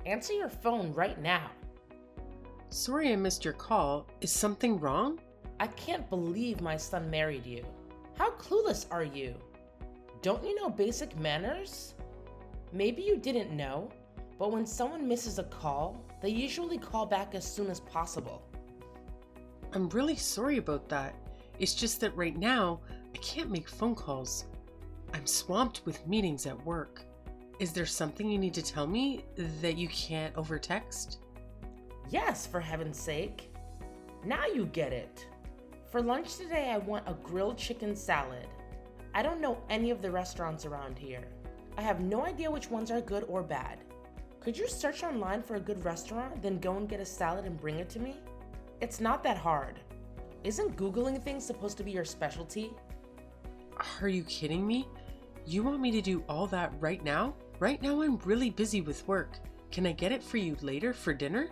Answer your phone right now. Sorry I missed your call. Is something wrong? I can't believe my son married you. How clueless are you? Don't you know basic manners? Maybe you didn't know, but when someone misses a call, they usually call back as soon as possible. I'm really sorry about that. It's just that right now, I can't make phone calls. I'm swamped with meetings at work. Is there something you need to tell me that you can't over text? Yes, for heaven's sake. Now you get it. For lunch today, I want a grilled chicken salad. I don't know any of the restaurants around here. I have no idea which ones are good or bad. Could you search online for a good restaurant, then go and get a salad and bring it to me? It's not that hard. Isn't Googling things supposed to be your specialty? Are you kidding me? You want me to do all that right now? Right now I'm really busy with work. Can I get it for you later for dinner?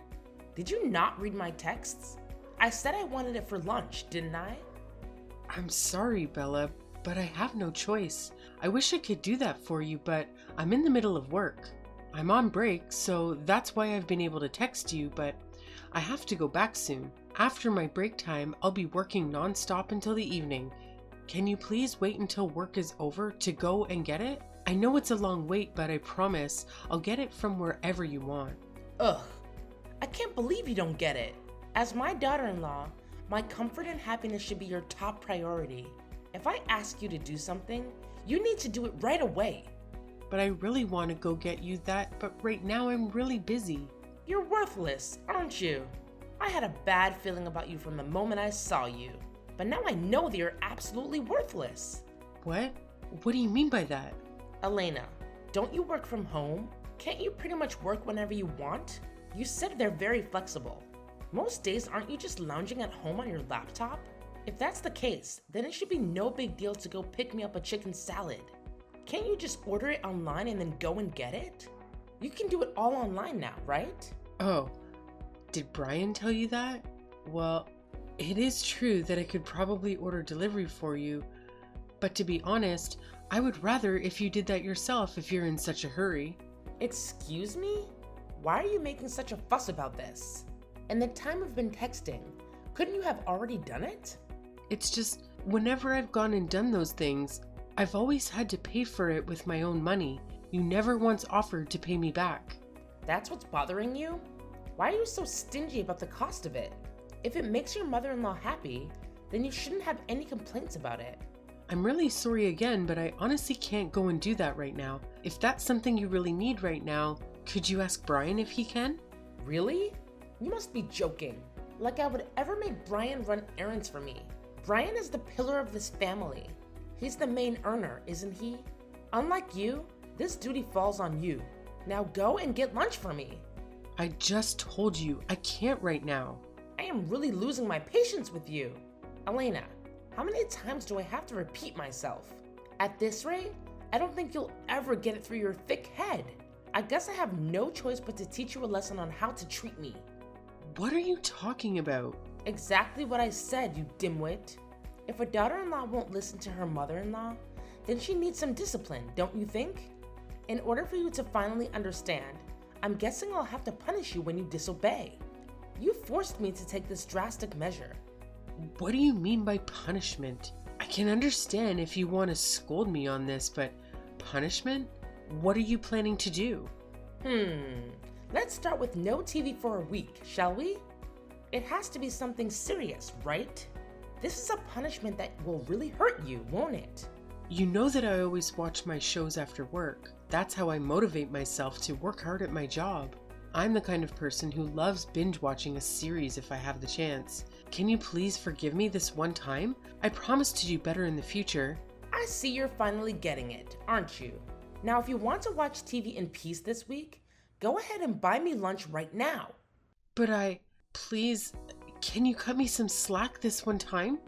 Did you not read my texts? I said I wanted it for lunch, didn't I? I'm sorry, Bella, but I have no choice. I wish I could do that for you, but I'm in the middle of work. I'm on break, so that's why I've been able to text you, but I have to go back soon. After my break time, I'll be working non-stop until the evening. Can you please wait until work is over to go and get it? I know it's a long wait, but I promise I'll get it from wherever you want. Ugh, I can't believe you don't get it. As my daughter-in-law, my comfort and happiness should be your top priority. If I ask you to do something, you need to do it right away. But I really want to go get you that, but right now I'm really busy. You're worthless, aren't you? I had a bad feeling about you from the moment I saw you, but now I know that you're absolutely worthless. What? What do you mean by that? Elena, don't you work from home? Can't you pretty much work whenever you want? You said they're very flexible. Most days, aren't you just lounging at home on your laptop? If that's the case, then it should be no big deal to go pick me up a chicken salad. Can't you just order it online and then go and get it? You can do it all online now, right? Oh, did Brian tell you that? Well, it is true that I could probably order delivery for you, but to be honest, I would rather if you did that yourself if you're in such a hurry. Excuse me? Why are you making such a fuss about this? In the time we've been texting, couldn't you have already done it? It's just, whenever I've gone and done those things, I've always had to pay for it with my own money. You never once offered to pay me back. That's what's bothering you? Why are you so stingy about the cost of it? If it makes your mother-in-law happy, then you shouldn't have any complaints about it. I'm really sorry again, but I honestly can't go and do that right now. If that's something you really need right now, could you ask Brian if he can? Really? You must be joking. Like I would ever make Brian run errands for me. Brian is the pillar of this family. He's the main earner, isn't he? Unlike you, this duty falls on you. Now go and get lunch for me. I just told you, I can't right now. I am really losing my patience with you. Elena, how many times do I have to repeat myself? At this rate, I don't think you'll ever get it through your thick head. I guess I have no choice but to teach you a lesson on how to treat me. What are you talking about? Exactly what I said, you dimwit. If a daughter-in-law won't listen to her mother-in-law, then she needs some discipline, don't you think? In order for you to finally understand, I'm guessing I'll have to punish you when you disobey. You forced me to take this drastic measure. What do you mean by punishment? I can understand if you want to scold me on this, but punishment? What are you planning to do? Let's start with no TV for a week, shall we? It has to be something serious, right? This is a punishment that will really hurt you, won't it? You know that I always watch my shows after work. That's how I motivate myself to work hard at my job. I'm the kind of person who loves binge watching a series if I have the chance. Can you please forgive me this one time? I promise to do better in the future. I see you're finally getting it, aren't you? Now, if you want to watch TV in peace this week, go ahead and buy me lunch right now. But please, can you cut me some slack this one time?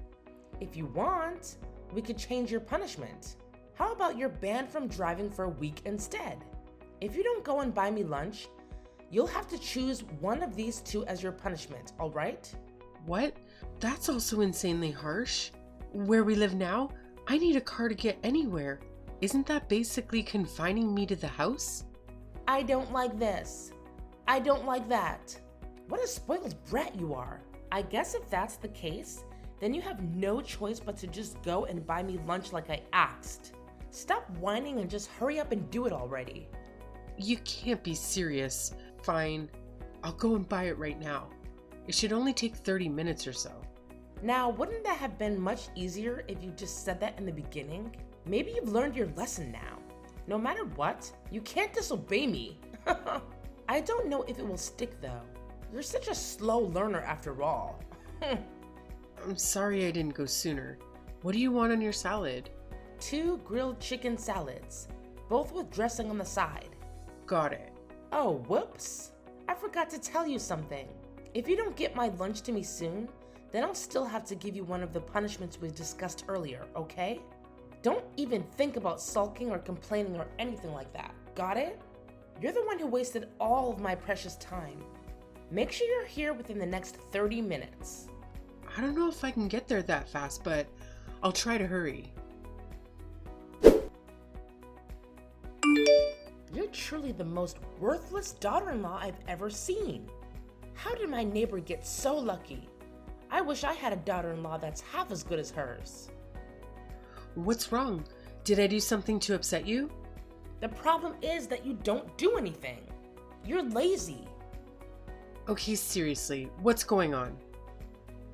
If you want, we could change your punishment. How about you're banned from driving for a week instead? If you don't go and buy me lunch, you'll have to choose one of these two as your punishment, all right? What? That's also insanely harsh. Where we live now, I need a car to get anywhere. Isn't that basically confining me to the house? I don't like this. I don't like that. What a spoiled brat you are. I guess if that's the case, then you have no choice but to just go and buy me lunch like I asked. Stop whining and just hurry up and do it already. You can't be serious. Fine, I'll go and buy it right now. It should only take 30 minutes or so. Now, wouldn't that have been much easier if you just said that in the beginning? Maybe you've learned your lesson now. No matter what, you can't disobey me. I don't know if it will stick though. You're such a slow learner after all. I'm sorry I didn't go sooner. What do you want on your salad? 2 grilled chicken salads, both with dressing on the side. Got it. Oh, whoops. I forgot to tell you something. If you don't get my lunch to me soon, then I'll still have to give you one of the punishments we discussed earlier, okay? Don't even think about sulking or complaining or anything like that. Got it? You're the one who wasted all of my precious time. Make sure you're here within the next 30 minutes. I don't know if I can get there that fast, but I'll try to hurry. You're truly the most worthless daughter-in-law I've ever seen. How did my neighbor get so lucky? I wish I had a daughter-in-law that's half as good as hers. What's wrong? Did I do something to upset you? The problem is that you don't do anything. You're lazy. Okay, seriously, what's going on?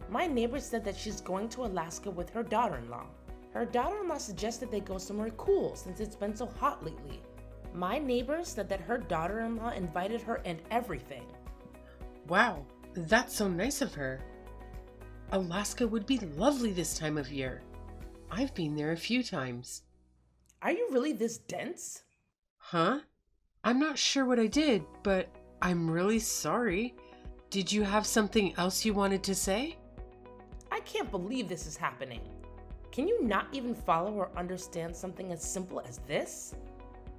My neighbor said that she's going to Alaska with her daughter-in-law. Her daughter-in-law suggested they go somewhere cool since it's been so hot lately. My neighbor said that her daughter-in-law invited her and everything. Wow, that's so nice of her. Alaska would be lovely this time of year. I've been there a few times. Are you really this dense? Huh? I'm not sure what I did, but I'm really sorry. Did you have something else you wanted to say? I can't believe this is happening. Can you not even follow or understand something as simple as this?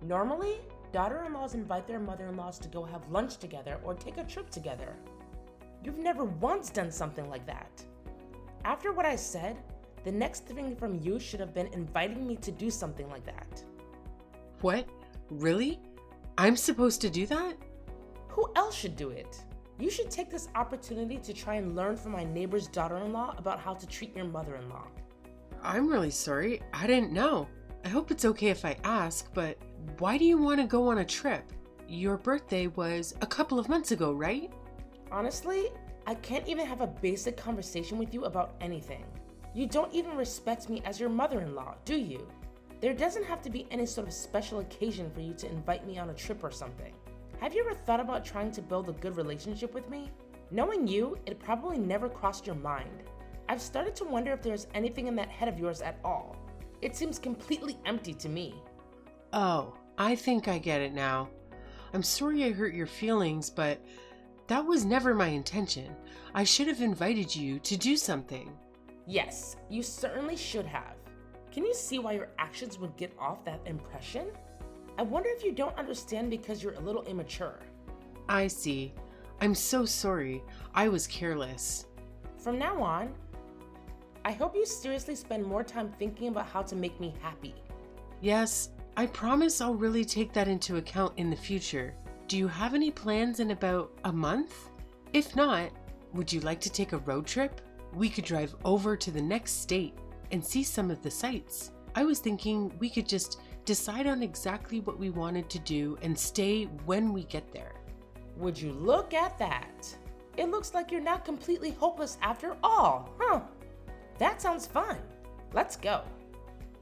Normally, daughter-in-laws invite their mother-in-laws to go have lunch together or take a trip together. You've never once done something like that. After what I said, the next thing from you should have been inviting me to do something like that. What? Really? I'm supposed to do that? Who else should do it? You should take this opportunity to try and learn from my neighbor's daughter-in-law about how to treat your mother-in-law. I'm really sorry. I didn't know. I hope it's okay if I ask, but why do you want to go on a trip? Your birthday was a couple of months ago, right? Honestly, I can't even have a basic conversation with you about anything. You don't even respect me as your mother-in-law, do you? There doesn't have to be any sort of special occasion for you to invite me on a trip or something. Have you ever thought about trying to build a good relationship with me? Knowing you, it probably never crossed your mind. I've started to wonder if there's anything in that head of yours at all. It seems completely empty to me. Oh, I think I get it now. I'm sorry I hurt your feelings, but that was never my intention. I should have invited you to do something. Yes, you certainly should have. Can you see why your actions would get off that impression? I wonder if you don't understand because you're a little immature. I see. I'm so sorry. I was careless. From now on, I hope you seriously spend more time thinking about how to make me happy. Yes, I promise I'll really take that into account in the future. Do you have any plans in about a month? If not, would you like to take a road trip? We could drive over to the next state and see some of the sights. I was thinking we could just decide on exactly what we wanted to do and stay when we get there. Would you look at that? It looks like you're not completely hopeless after all, huh? That sounds fun. Let's go.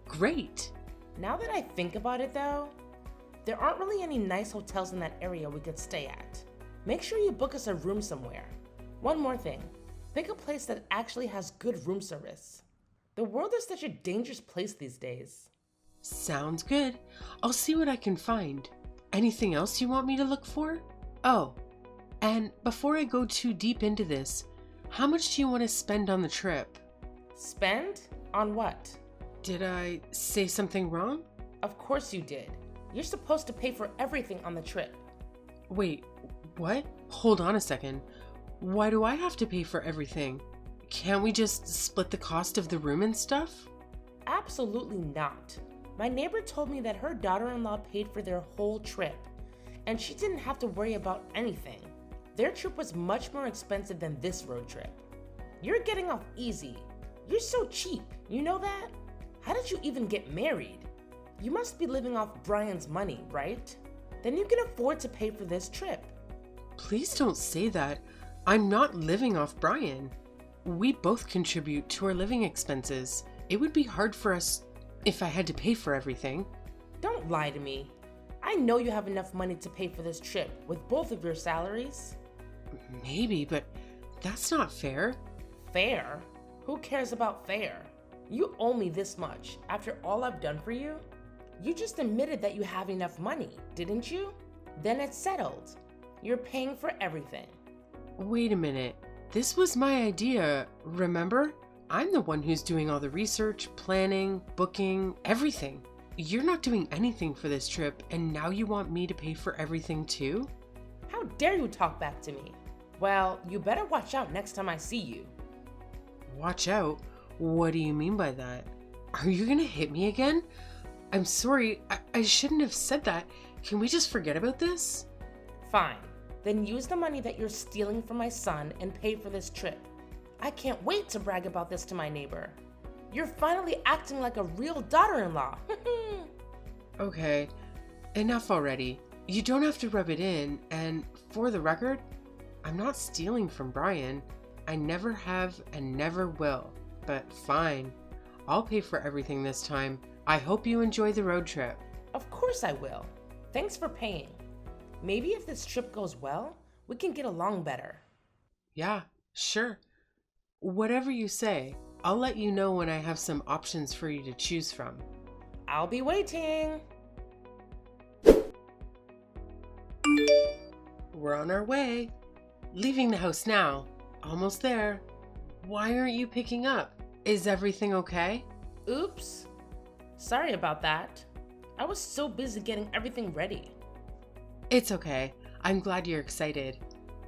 Great. Now that I think about it though, there aren't really any nice hotels in that area we could stay at. Make sure you book us a room somewhere. One more thing, pick a place that actually has good room service. The world is such a dangerous place these days. Sounds good. I'll see what I can find. Anything else you want me to look for? Oh, and before I go too deep into this, how much do you want to spend on the trip? Spend? On what? Did I say something wrong? Of course you did. You're supposed to pay for everything on the trip. Wait, what? Hold on a second. Why do I have to pay for everything? Can't we just split the cost of the room and stuff? Absolutely not. My neighbor told me that her daughter-in-law paid for their whole trip. and she didn't have to worry about anything. Their trip was much more expensive than this road trip. You're getting off easy. You're so cheap, you know that? How did you even get married? You must be living off Brian's money, right? Then you can afford to pay for this trip. Please don't say that. I'm not living off Brian. We both contribute to our living expenses. It would be hard for us if I had to pay for everything. Don't lie to me. I know you have enough money to pay for this trip with both of your salaries. Maybe, but that's not fair. Fair? Who cares about fair? You owe me this much after all I've done for you. You just admitted that you have enough money, didn't you? Then it's settled. You're paying for everything. Wait a minute. This was my idea, remember? I'm the one who's doing all the research, planning, booking, everything. You're not doing anything for this trip, and now you want me to pay for everything too? How dare you talk back to me? Well, you better watch out next time I see you. Watch out? What do you mean by that? Are you gonna hit me again? I'm sorry, I shouldn't have said that. Can we just forget about this? Fine. Then use the money that you're stealing from my son and pay for this trip. I can't wait to brag about this to my neighbor. You're finally acting like a real daughter-in-law. Okay, enough already. You don't have to rub it in, and for the record, I'm not stealing from Brian. I never have and never will. But fine, I'll pay for everything this time. I hope you enjoy the road trip. Of course I will. Thanks for paying. Maybe if this trip goes well, we can get along better. Yeah, sure. Whatever you say. I'll let you know when I have some options for you to choose from. I'll be waiting. We're on our way. Leaving the house now. Almost there. Why aren't you picking up? Is everything okay? Oops. Sorry about that. I was so busy getting everything ready. It's okay. I'm glad you're excited.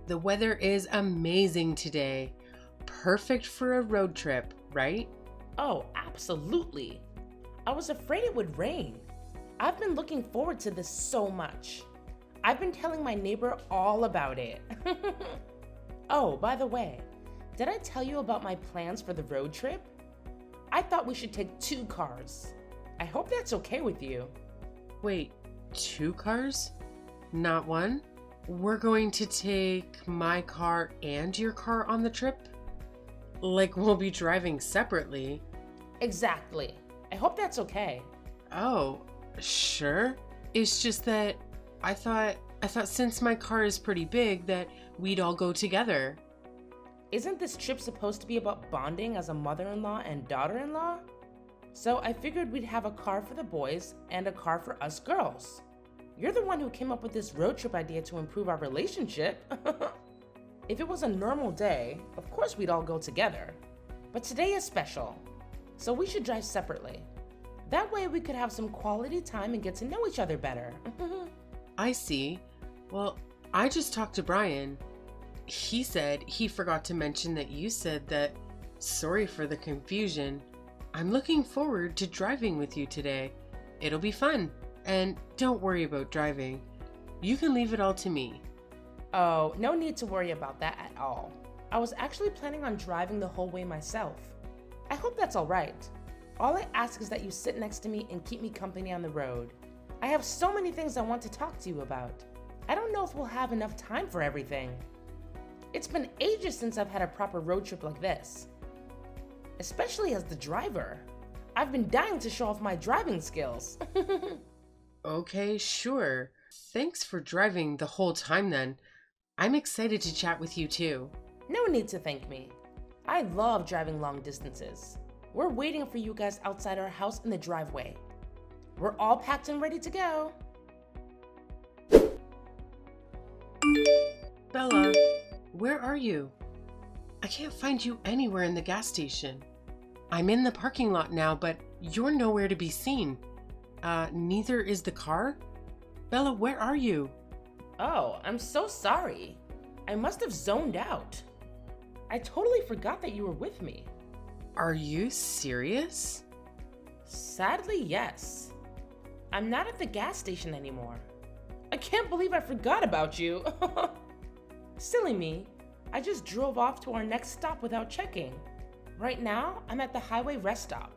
The weather is amazing today. Perfect for a road trip, right? Oh, absolutely. I was afraid it would rain. I've been looking forward to this so much. I've been telling my neighbor all about it. Oh, by the way, did I tell you about my plans for the road trip? I thought we should take 2 cars. I hope that's okay with you. Wait, 2 cars? Not one? We're going to take my car and your car on the trip? Like we'll be driving separately? Exactly. I hope that's okay. Oh, sure. It's just that I thought since my car is pretty big that we'd all go together. Isn't this trip supposed to be about bonding as a mother-in-law and daughter-in-law? So I figured we'd have a car for the boys and a car for us girls. You're the one who came up with this road trip idea to improve our relationship. If it was a normal day, of course we'd all go together. But today is special, so we should drive separately. That way we could have some quality time and get to know each other better. I see. Well, I just talked to Brian. He said he forgot to mention that you said that. Sorry for the confusion. I'm looking forward to driving with you today. It'll be fun. And don't worry about driving. You can leave it all to me. Oh, no need to worry about that at all. I was actually planning on driving the whole way myself. I hope that's all right. All I ask is that you sit next to me and keep me company on the road. I have so many things I want to talk to you about. I don't know if we'll have enough time for everything. It's been ages since I've had a proper road trip like this. Especially as the driver. I've been dying to show off my driving skills. Okay, sure. Thanks for driving the whole time then. I'm excited to chat with you too. No need to thank me. I love driving long distances. We're waiting for you guys outside our house in the driveway. We're all packed and ready to go. Bella, where are you? I can't find you anywhere in the gas station. I'm in the parking lot now, but you're nowhere to be seen. Neither is the car. Bella, where are you? Oh, I'm so sorry. I must have zoned out. I totally forgot that you were with me. Are you serious? Sadly, yes. I'm not at the gas station anymore. I can't believe I forgot about you. Silly me. I just drove off to our next stop without checking. Right now, I'm at the highway rest stop.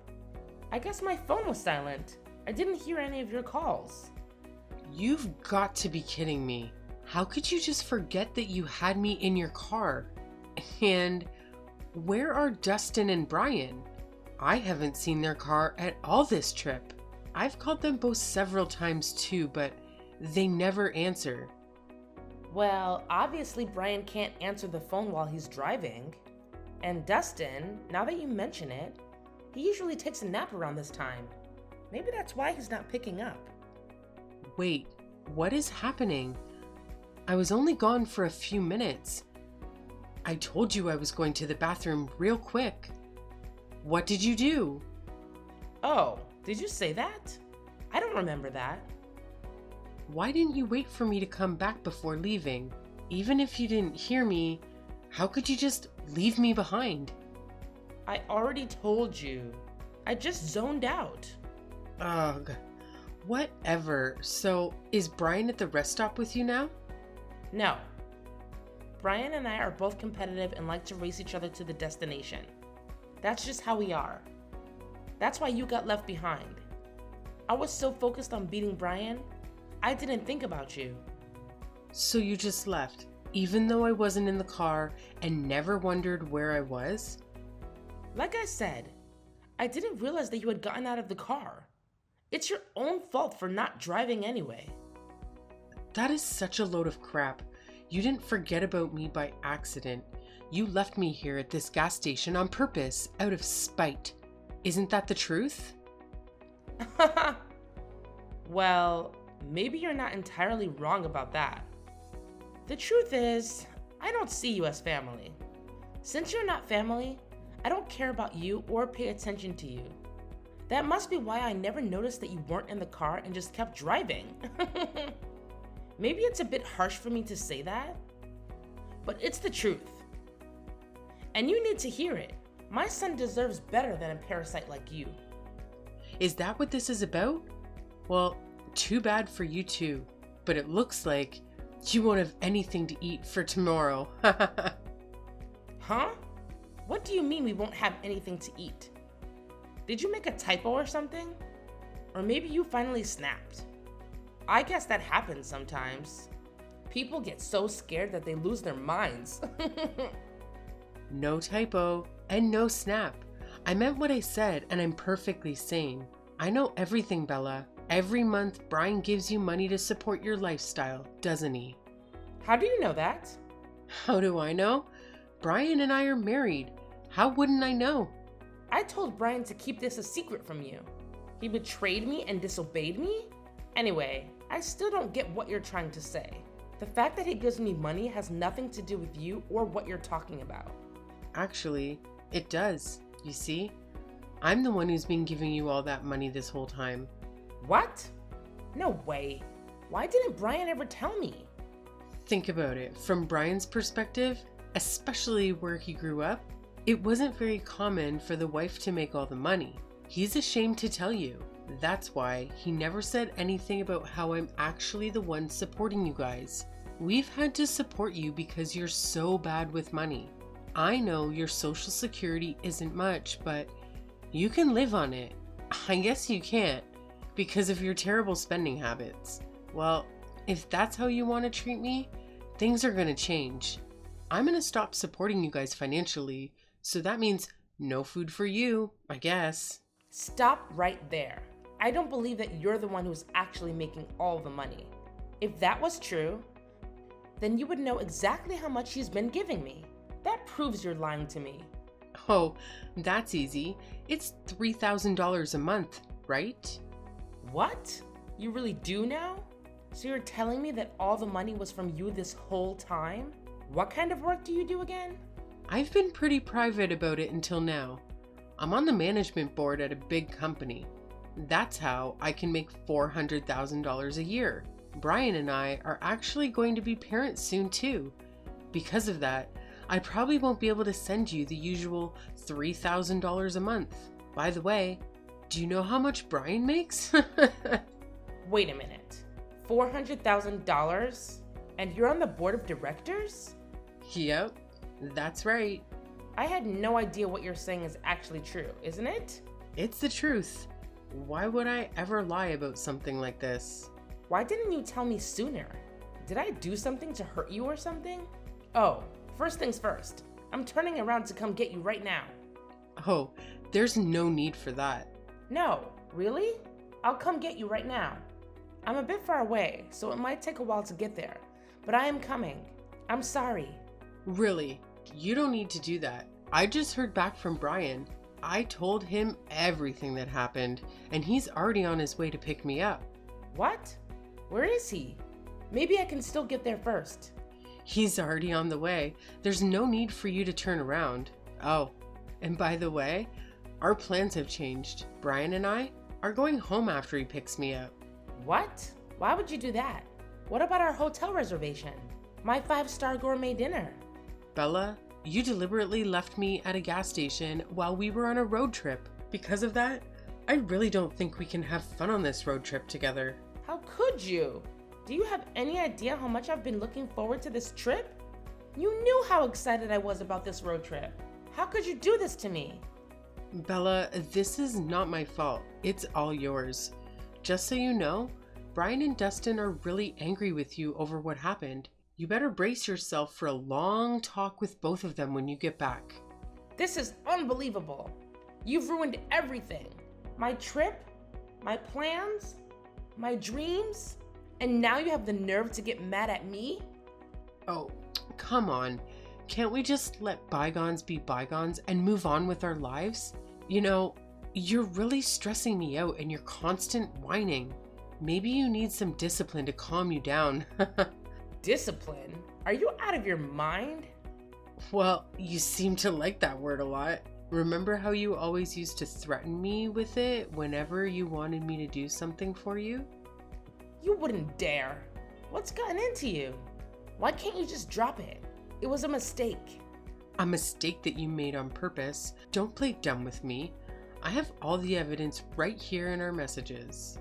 I guess my phone was silent. I didn't hear any of your calls. You've got to be kidding me. How could you just forget that you had me in your car? And where are Dustin and Brian? I haven't seen their car at all this trip. I've called them both several times too, but they never answer. Well, obviously Brian can't answer the phone while he's driving. And Dustin, now that you mention it, he usually takes a nap around this time. Maybe that's why he's not picking up. Wait, what is happening? I was only gone for a few minutes. I told you I was going to the bathroom real quick. What did you do? Oh, did you say that? I don't remember that. Why didn't you wait for me to come back before leaving? Even if you didn't hear me, how could you just leave me behind? I already told you. I just zoned out. Ugh. Whatever. So, is Brian at the rest stop with you now? No. Brian and I are both competitive and like to race each other to the destination. That's just how we are. That's why you got left behind. I was so focused on beating Brian, I didn't think about you. So you just left, even though I wasn't in the car and never wondered where I was? Like I said, I didn't realize that you had gotten out of the car. It's your own fault for not driving anyway. That is such a load of crap. You didn't forget about me by accident. You left me here at this gas station on purpose, out of spite. Isn't that the truth? Well, maybe you're not entirely wrong about that. The truth is, I don't see you as family. Since you're not family, I don't care about you or pay attention to you. That must be why I never noticed that you weren't in the car and just kept driving. Maybe it's a bit harsh for me to say that, but it's the truth. And you need to hear it. My son deserves better than a parasite like you. Is that what this is about? Well, too bad for you too, but it looks like you won't have anything to eat for tomorrow. Huh? What do you mean we won't have anything to eat? Did you make a typo or something? Or maybe you finally snapped? I guess that happens sometimes. People get so scared that they lose their minds. No typo and no snap. I meant what I said and I'm perfectly sane. I know everything, Bella. Every month, Brian gives you money to support your lifestyle, doesn't he? How do you know that? How do I know? Brian and I are married. How wouldn't I know? I told Brian to keep this a secret from you. He betrayed me and disobeyed me? Anyway, I still don't get what you're trying to say. The fact that he gives me money has nothing to do with you or what you're talking about. Actually, it does. You see? I'm the one who's been giving you all that money this whole time. What? No way. Why didn't Brian ever tell me? Think about it. From Brian's perspective, especially where he grew up, it wasn't very common for the wife to make all the money. He's ashamed to tell you. That's why he never said anything about how I'm actually the one supporting you guys. We've had to support you because you're so bad with money. I know your social security isn't much, but you can live on it. I guess you can't because of your terrible spending habits. Well, if that's how you want to treat me, things are going to change. I'm going to stop supporting you guys financially, so that means no food for you, I guess. Stop right there. I don't believe that you're the one who's actually making all the money. If that was true, then you would know exactly how much he's been giving me. That proves you're lying to me. Oh, that's easy. It's $3,000 a month, right? What? You really do now? So you're telling me that all the money was from you this whole time? What kind of work do you do again? I've been pretty private about it until now. I'm on the management board at a big company. That's how I can make $400,000 a year. Brian and I are actually going to be parents soon too. Because of that, I probably won't be able to send you the usual $3,000 a month. By the way, do you know how much Brian makes? Wait a minute. $400,000? And you're on the board of directors? Yep, that's right. I had no idea what you're saying is actually true, isn't it? It's the truth. Why would I ever lie about something like this? Why didn't you tell me sooner? Did I do something to hurt you or something? Oh, first things first. I'm turning around to come get you right now. Oh, there's no need for that. No, really? I'll come get you right now. I'm a bit far away, so it might take a while to get there, but I am coming. I'm sorry. Really, you don't need to do that. I just heard back from Brian. I told him everything that happened, and he's already on his way to pick me up. What? Where is he? Maybe I can still get there first. He's already on the way. There's no need for you to turn around. Oh, and by the way, our plans have changed. Brian and I are going home after he picks me up. What? Why would you do that? What about our hotel reservation? My 5-star gourmet dinner? Bella, you deliberately left me at a gas station while we were on a road trip. Because of that, I really don't think we can have fun on this road trip together. How could you? Do you have any idea how much I've been looking forward to this trip? You knew how excited I was about this road trip. How could you do this to me? Bella, this is not my fault. It's all yours. Just so you know, Brian and Dustin are really angry with you over what happened. You better brace yourself for a long talk with both of them when you get back. This is unbelievable. You've ruined everything. My trip, my plans, my dreams, and now you have the nerve to get mad at me? Oh, come on. Can't we just let bygones be bygones and move on with our lives? You know, you're really stressing me out and your constant whining. Maybe you need some discipline to calm you down. Discipline? Are you out of your mind? Well, you seem to like that word a lot. Remember how you always used to threaten me with it whenever you wanted me to do something for you? You wouldn't dare. What's gotten into you? Why can't you just drop it? It was a mistake. A mistake that you made on purpose. Don't play dumb with me. I have all the evidence right here in our messages.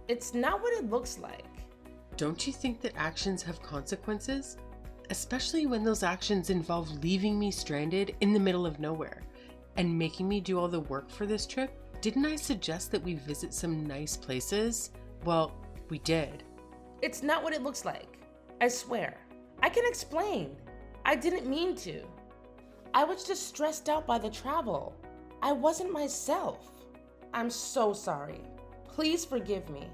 It's not what it looks like. Don't you think that actions have consequences? Especially when those actions involve leaving me stranded in the middle of nowhere and making me do all the work for this trip? Didn't I suggest that we visit some nice places? Well, we did. It's not what it looks like. I swear. I can explain. I didn't mean to. I was just stressed out by the travel. I wasn't myself. I'm so sorry. Please forgive me.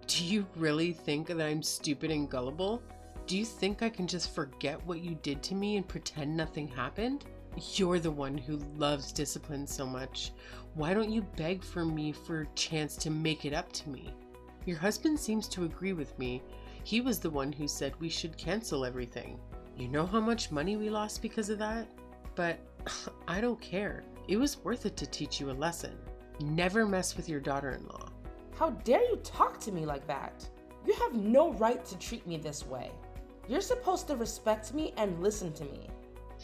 Do you really think that I'm stupid and gullible? Do you think I can just forget what you did to me and pretend nothing happened? You're the one who loves discipline so much. Why don't you beg for me for a chance to make it up to me? Your husband seems to agree with me. He was the one who said we should cancel everything. You know how much money we lost because of that? But I don't care. It was worth it to teach you a lesson. Never mess with your daughter-in-law. How dare you talk to me like that? You have no right to treat me this way. You're supposed to respect me and listen to me.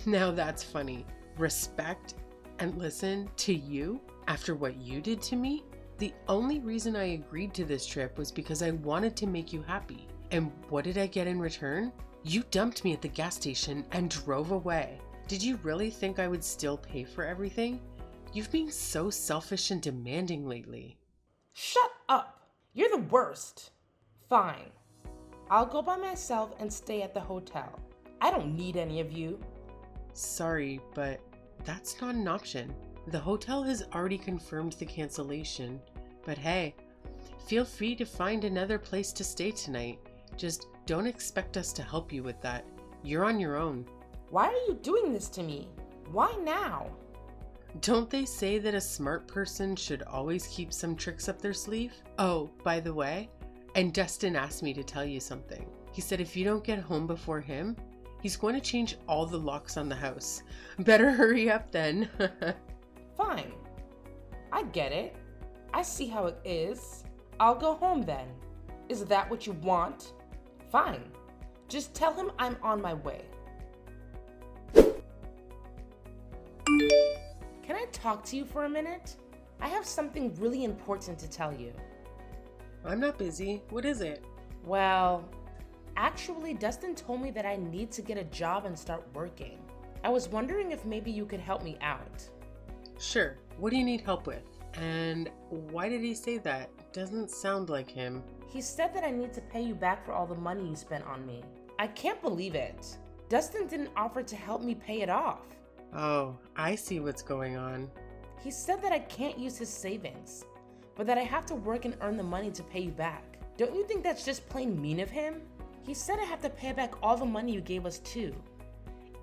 Now that's funny. Respect and listen to you after what you did to me? The only reason I agreed to this trip was because I wanted to make you happy. And what did I get in return? You dumped me at the gas station and drove away. Did you really think I would still pay for everything? You've been so selfish and demanding lately. Shut up! You're the worst. Fine. I'll go by myself and stay at the hotel. I don't need any of you. Sorry, but that's not an option. The hotel has already confirmed the cancellation. But hey, feel free to find another place to stay tonight. Just don't expect us to help you with that. You're on your own. Why are you doing this to me? Why now? Don't they say that a smart person should always keep some tricks up their sleeve? Oh, by the way, and Dustin asked me to tell you something. He said if you don't get home before him, he's going to change all the locks on the house. Better hurry up then. Fine. I get it. I see how it is. I'll go home then. Is that what you want? Fine. Just tell him I'm on my way. Can I talk to you for a minute? I have something really important to tell you. I'm not busy. What is it? Well, actually, Dustin told me that I need to get a job and start working. I was wondering if maybe you could help me out. Sure. What do you need help with? And why did he say that? Doesn't sound like him. He said that I need to pay you back for all the money you spent on me. I can't believe it. Dustin didn't offer to help me pay it off. Oh, I see what's going on. He said that I can't use his savings, but that I have to work and earn the money to pay you back. Don't you think that's just plain mean of him? He said I have to pay back all the money you gave us too,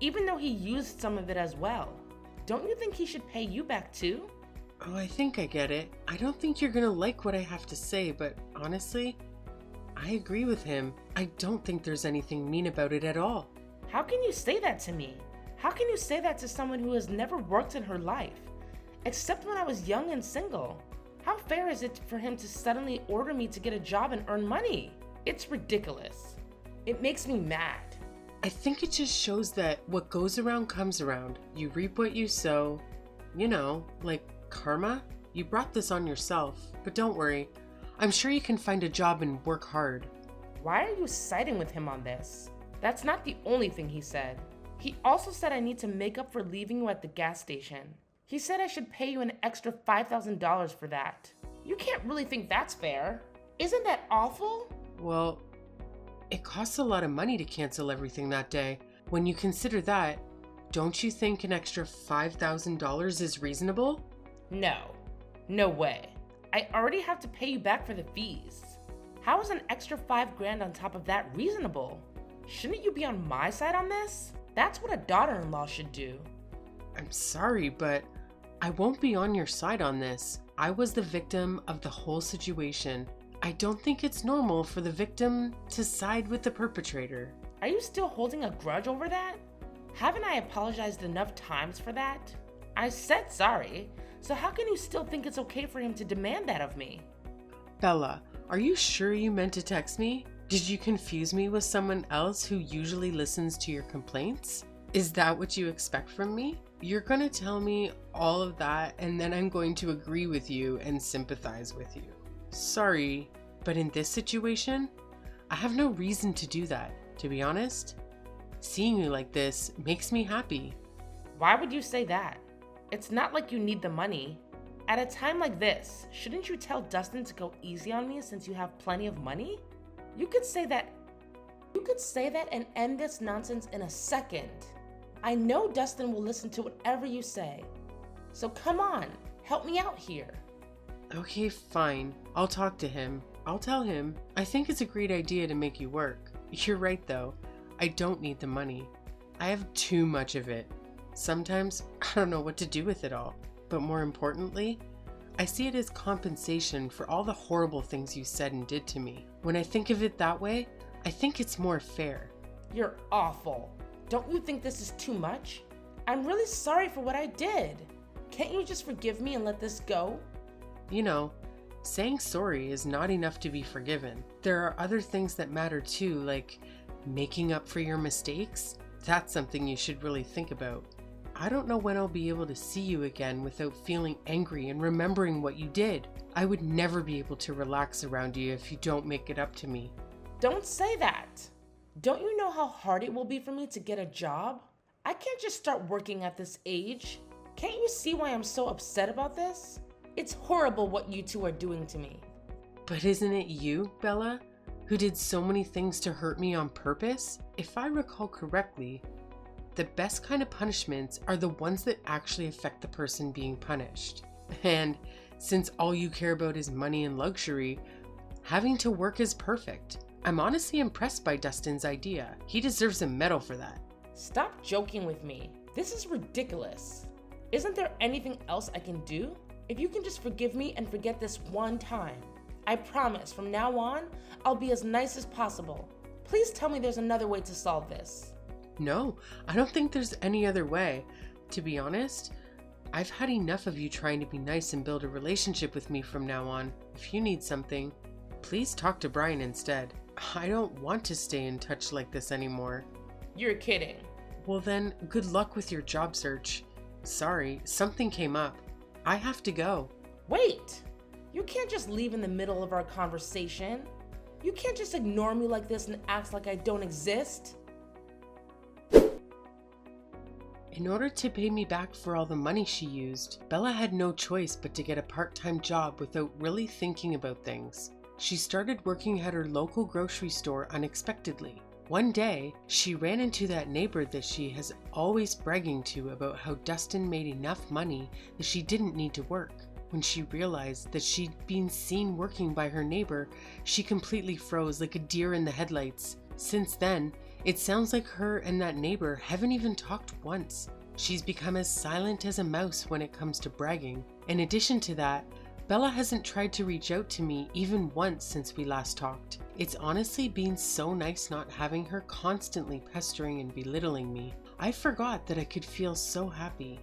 even though he used some of it as well. Don't you think he should pay you back too? Oh, I think I get it. I don't think you're gonna like what I have to say, but honestly, I agree with him. I don't think there's anything mean about it at all. How can you say that to me? How can you say that to someone who has never worked in her life, except when I was young and single? How fair is it for him to suddenly order me to get a job and earn money? It's ridiculous. It makes me mad. I think it just shows that what goes around comes around. You reap what you sow. You know, like karma. You brought this on yourself, but don't worry. I'm sure you can find a job and work hard. Why are you siding with him on this? That's not the only thing he said. He also said I need to make up for leaving you at the gas station. He said I should pay you an extra $5,000 for that. You can't really think that's fair. Isn't that awful? Well, it costs a lot of money to cancel everything that day. When you consider that, don't you think an extra $5,000 is reasonable? No. No way. I already have to pay you back for the fees. How is an extra $5,000 on top of that reasonable? Shouldn't you be on my side on this? That's what a daughter-in-law should do. I'm sorry, but I won't be on your side on this. I was the victim of the whole situation. I don't think it's normal for the victim to side with the perpetrator. Are you still holding a grudge over that? Haven't I apologized enough times for that? I said sorry, so how can you still think it's okay for him to demand that of me? Bella, are you sure you meant to text me? Did you confuse me with someone else who usually listens to your complaints? Is that what you expect from me? You're gonna tell me all of that and then I'm going to agree with you and sympathize with you. Sorry, but in this situation, I have no reason to do that. To be honest, seeing you like this makes me happy. Why would you say that? It's not like you need the money. At a time like this, shouldn't you tell Dustin to go easy on me since you have plenty of money? You could say that and end this nonsense in a second. I know Dustin will listen to whatever you say. So come on, help me out here. Okay, fine. I'll talk to him. I'll tell him. I think it's a great idea to make you work. You're right though. I don't need the money. I have too much of it. Sometimes I don't know what to do with it all. But more importantly, I see it as compensation for all the horrible things you said and did to me. When I think of it that way, I think it's more fair. You're awful. Don't you think this is too much? I'm really sorry for what I did. Can't you just forgive me and let this go? You know, saying sorry is not enough to be forgiven. There are other things that matter too, like making up for your mistakes. That's something you should really think about. I don't know when I'll be able to see you again without feeling angry and remembering what you did. I would never be able to relax around you if you don't make it up to me. Don't say that. Don't you know how hard it will be for me to get a job? I can't just start working at this age. Can't you see why I'm so upset about this? It's horrible what you two are doing to me. But isn't it you, Bella, who did so many things to hurt me on purpose? If I recall correctly, the best kind of punishments are the ones that actually affect the person being punished. And since all you care about is money and luxury, having to work is perfect. I'm honestly impressed by Dustin's idea. He deserves a medal for that. Stop joking with me. This is ridiculous. Isn't there anything else I can do? If you can just forgive me and forget this one time, I promise from now on, I'll be as nice as possible. Please tell me there's another way to solve this. No, I don't think there's any other way. To be honest, I've had enough of you trying to be nice and build a relationship with me from now on. If you need something, please talk to Brian instead. I don't want to stay in touch like this anymore. You're kidding. Well then, good luck with your job search. Sorry, something came up. I have to go. Wait! You can't just leave in the middle of our conversation. You can't just ignore me like this and act like I don't exist. In order to pay me back for all the money she used, Bella had no choice but to get a part-time job without really thinking about things. She started working at her local grocery store unexpectedly. One day, she ran into that neighbor that she has always bragging to about how Dustin made enough money that she didn't need to work. When she realized that she'd been seen working by her neighbor, she completely froze like a deer in the headlights. Since then, it sounds like her and that neighbor haven't even talked once. She's become as silent as a mouse when it comes to bragging. In addition to that, Bella hasn't tried to reach out to me even once since we last talked. It's honestly been so nice not having her constantly pestering and belittling me. I forgot that I could feel so happy.